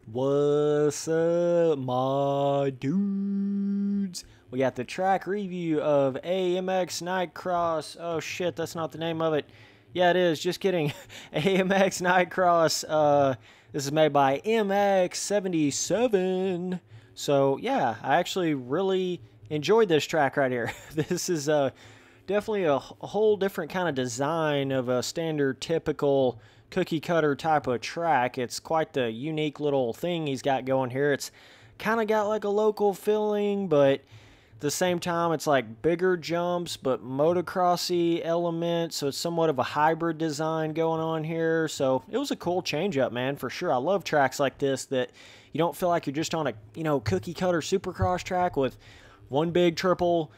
What's up, my dudes? We got the track review of AMX Nightcross. Oh shit, that's not the name of it. Yeah, it is. Just kidding. AMX Nightcross. This is made by MX77. So yeah, I actually really enjoyed this track right here. This is definitely a whole different kind of design of a standard typical cookie cutter type of track. It's quite the unique little thing he's got going here. It's kind of got like a local feeling, but at the same time it's like bigger jumps but motocrossy elements, so it's somewhat of a hybrid design going on here. So it was a cool change up, man, for sure. I love tracks like this that you don't feel like you're just on a cookie cutter supercross track with one big triple,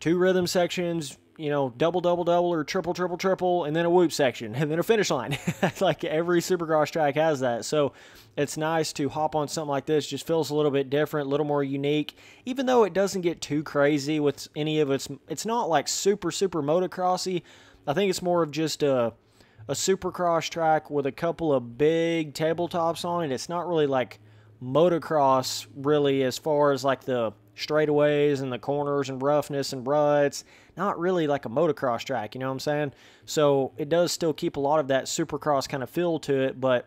two rhythm sections, double, double, double, or triple, triple, triple, and then a whoop section, and then a finish line. Like every supercross track has that. So it's nice to hop on something like this. Just feels a little bit different, a little more unique, even though it doesn't get too crazy with any of it's not like super, super motocrossy. I think it's more of just a supercross track with a couple of big tabletops on it. It's not really like motocross, really, as far as like the straightaways and the corners and roughness and ruts. Not really like a motocross track, you know what I'm saying? So it does still keep a lot of that supercross kind of feel to it, but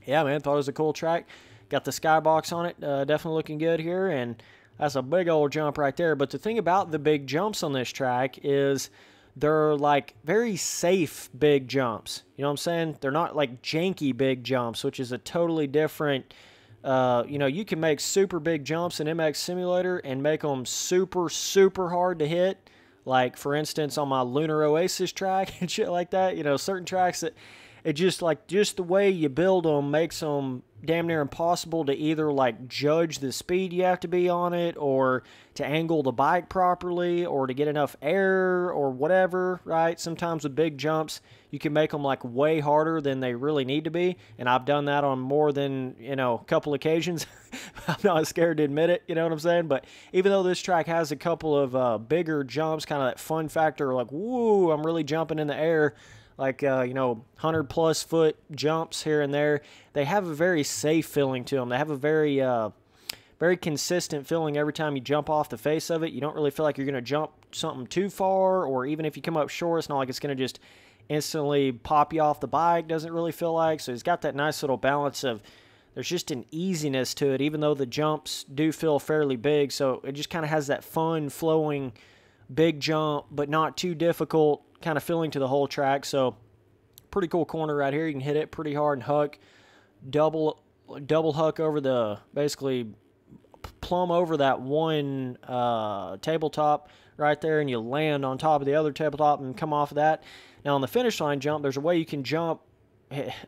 yeah, man, thought it was a cool track. Got the skybox on it, definitely looking good here, and that's a big old jump right there. But the thing about the big jumps on this track is they're like very safe big jumps, you know what I'm saying? They're not like janky big jumps, which is a totally different you can make super big jumps in MX Simulator and make them super, super hard to hit. Like, for instance, on my Lunar Oasis track and shit like that. Certain tracks that it just the way you build them makes them damn near impossible to either like judge the speed you have to be on it, or to angle the bike properly, or to get enough air or whatever, right? Sometimes with big jumps you can make them like way harder than they really need to be, and I've done that on more than a couple occasions. I'm not scared to admit it, you know what I'm saying? But even though this track has a couple of bigger jumps, kind of that fun factor, like woo, I'm really jumping in the air, like 100 plus foot jumps here and there, they have a very safe feeling to them. They have a very very consistent feeling every time you jump off the face of it. You don't really feel like you're going to jump something too far, or even if you come up short, it's not like it's going to just instantly pop you off the bike. Doesn't really feel like. So it's got that nice little balance of, there's just an easiness to it, even though the jumps do feel fairly big. So it just kind of has that fun flowing big jump, but not too difficult kind of feeling to the whole track. So pretty cool corner right here. You can hit it pretty hard and huck, double huck over the, basically plumb over that one tabletop right there, and you land on top of the other tabletop and come off of that. Now on the finish line jump, there's a way you can jump.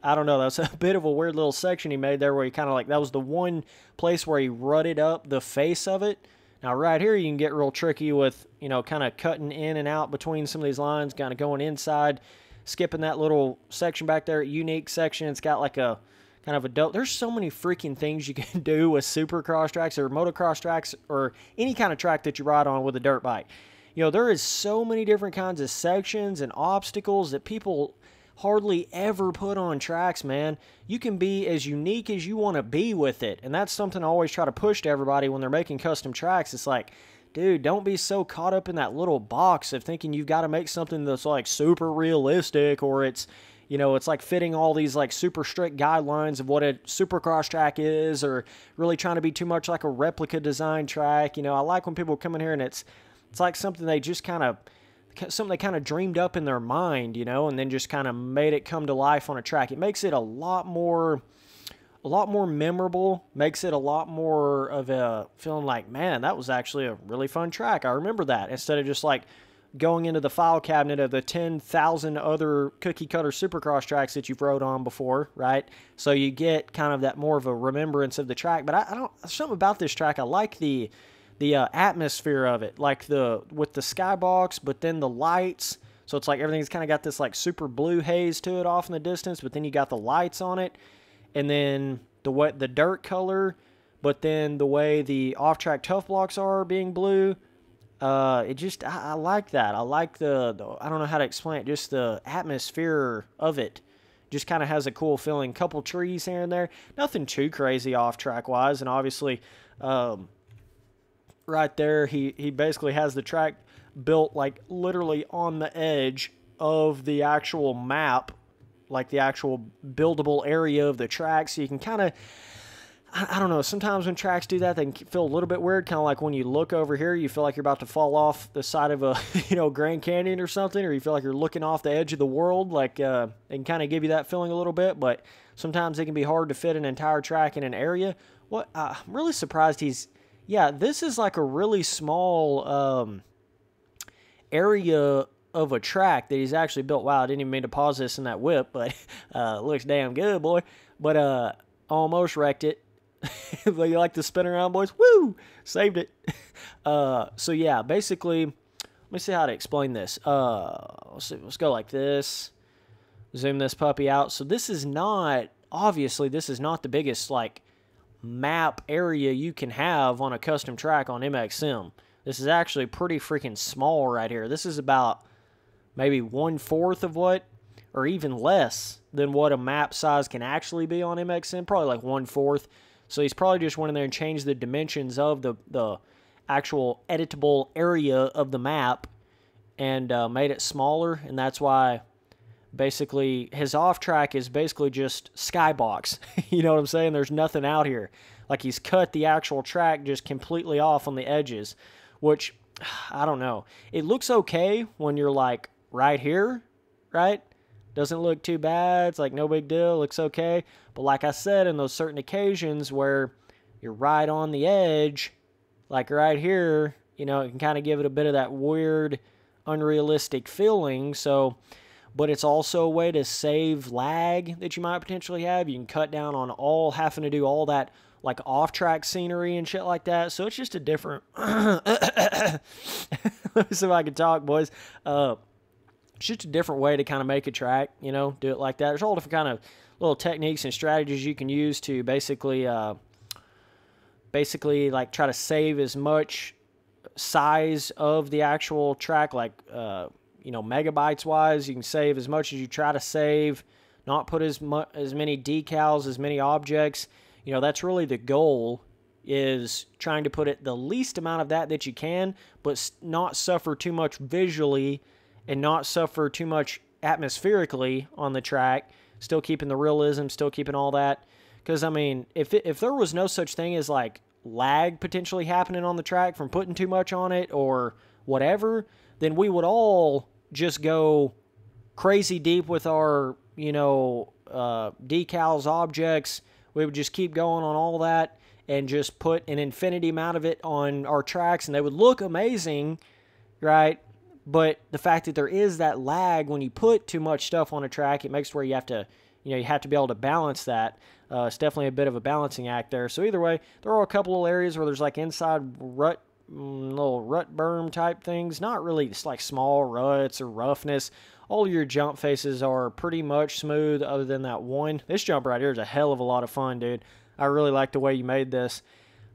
I don't know, that's a bit of a weird little section he made there where he kind of like, that was the one place where he rutted up the face of it. Now right here you can get real tricky with, kind of cutting in and out between some of these lines, kind of going inside, skipping that little section back there, unique section. It's got like a kind of a dope. There's so many freaking things you can do with supercross tracks or motocross tracks or any kind of track that you ride on with a dirt bike. There is so many different kinds of sections and obstacles that people hardly ever put on tracks, man. You can be as unique as you want to be with it, and that's something I always try to push to everybody when they're making custom tracks. It's like, dude, don't be so caught up in that little box of thinking you've got to make something that's like super realistic, or it's it's like fitting all these like super strict guidelines of what a supercross track is, or really trying to be too much like a replica design track. I like when people come in here and it's like something they just something they kind of dreamed up in their mind, and then just kind of made it come to life on a track. It makes it a lot more memorable, makes it a lot more of a feeling like, man, that was actually a really fun track. I remember that, instead of just like going into the file cabinet of the 10,000 other cookie cutter supercross tracks that you've rode on before, right? So you get kind of that more of a remembrance of the track. But I don't, something about this track, I like the atmosphere of it, like with the skybox, but then the lights. So it's like everything's kind of got this like super blue haze to it off in the distance, but then you got the lights on it, and then the dirt color, but then the way the off-track tough blocks are being blue. I like that. I like the I don't know how to explain it, just the atmosphere of it. just kind of has a cool feeling. Couple trees here and there. Nothing too crazy off-track wise. And obviously, right there, he basically has the track built like literally on the edge of the actual map, like the actual buildable area of the track. So you can kind of, I don't know, sometimes when tracks do that, they can feel a little bit weird. Kind of like when you look over here, you feel like you're about to fall off the side of a, Grand Canyon or something, or you feel like you're looking off the edge of the world. Like, they can kind of give you that feeling a little bit, but sometimes it can be hard to fit an entire track in an area. I'm really surprised this is like a really small area of a track that he's actually built. Wow, I didn't even mean to pause this in that whip, but looks damn good, boy. But almost wrecked it. But you like to spin around, boys? Woo! Saved it. So yeah, basically, let me see how to explain this. Let's go like this. Zoom this puppy out. So this is not, obviously, this is not the biggest, like, map area you can have on a custom track on MX Sim. This is actually pretty freaking small right here. This is about maybe 1/4 of what, or even less than what a map size can actually be on MX Sim. Probably like 1/4. So he's probably just went in there and changed the dimensions of the actual editable area of the map and made it smaller. And that's why basically his off track is basically just skybox. You know what I'm saying? There's nothing out here. Like he's cut the actual track just completely off on the edges, which I don't know. It looks okay when you're like right here, right? Doesn't look too bad. It's like no big deal. Looks okay. But like I said, in those certain occasions where you're right on the edge, like right here, it can kind of give it a bit of that weird, unrealistic feeling. So, but it's also a way to save lag that you might potentially have. You can cut down on having to do all that like off-track scenery and shit like that. So it's just a different... Let me see if I can talk, boys. It's just a different way to kind of make a track, do it like that. There's all different kind of little techniques and strategies you can use to basically like try to save as much size of the actual track, like, megabytes wise. You can save as much as you try to save, not put as many decals, as many objects. That's really the goal, is trying to put it the least amount of that you can, but not suffer too much visually and not suffer too much atmospherically on the track, still keeping the realism, still keeping all that. Because, I mean, if there was no such thing as, like, lag potentially happening on the track from putting too much on it or whatever, then we would all just go crazy deep with our, decals, objects. We would just keep going on all that and just put an infinity amount of it on our tracks, and they would look amazing, right? But the fact that there is that lag when you put too much stuff on a track, it makes it where you have to, you have to be able to balance that. It's definitely a bit of a balancing act there. So either way, there are a couple of areas where there's like inside little rut berm type things. Not really just like small ruts or roughness. All your jump faces are pretty much smooth other than that one. This jump right here is a hell of a lot of fun, dude. I really like the way you made this.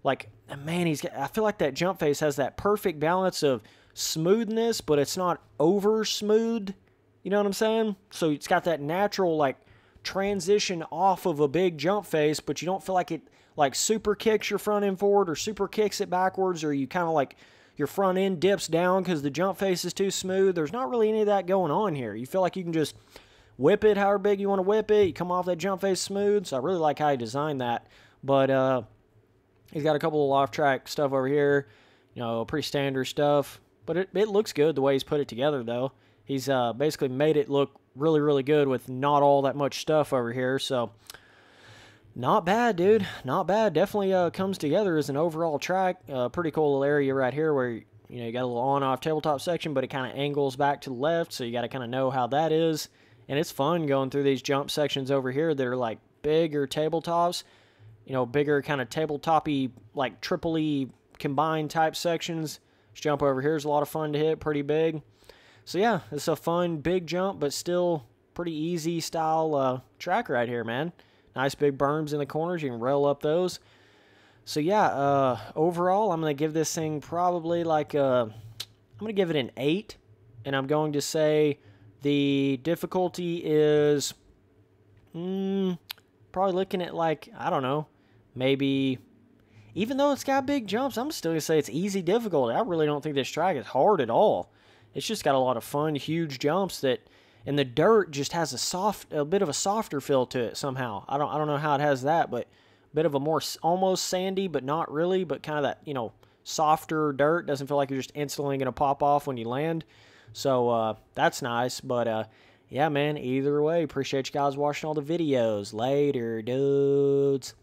Like, man, I feel like that jump face has that perfect balance of smoothness, but it's not over smooth. You know what I'm saying? So it's got that natural, like, transition off of a big jump face, but you don't feel like it, like, super kicks your front end forward or super kicks it backwards, or you kind of, like, your front end dips down because the jump face is too smooth. There's not really any of that going on here. You feel like you can just whip it however big you want to whip it. You come off that jump face smooth. So I really like how he designed that. But he's got a couple of off-track stuff over here. Pretty standard stuff. But it looks good the way he's put it together, though. He's basically made it look really, really good with not all that much stuff over here. So not bad, dude. Not bad. Definitely comes together as an overall track. Pretty cool little area right here where, you got a little on-off tabletop section, but it kind of angles back to the left, so you got to kind of know how that is. And it's fun going through these jump sections over here that are like bigger tabletops, bigger kind of tabletop-y, like triple-y combined type sections. This jump over here is a lot of fun to hit, pretty big. So yeah, it's a fun big jump, but still pretty easy style track right here, man. Nice big berms in the corners. You can rail up those. So yeah, overall, I'm going to give this thing probably like I'm going to give it an 8. And I'm going to say the difficulty is Probably looking at like, I don't know, maybe, even though it's got big jumps, I'm still going to say it's easy difficulty. I really don't think this track is hard at all. It's just got a lot of fun, huge jumps and the dirt just has a bit of a softer feel to it somehow. I don't know how it has that, but a bit of a more almost sandy, but not really, but kind of that, softer dirt. Doesn't feel like you're just instantly going to pop off when you land. So that's nice. But yeah, man, either way, appreciate you guys watching all the videos. Later, dudes.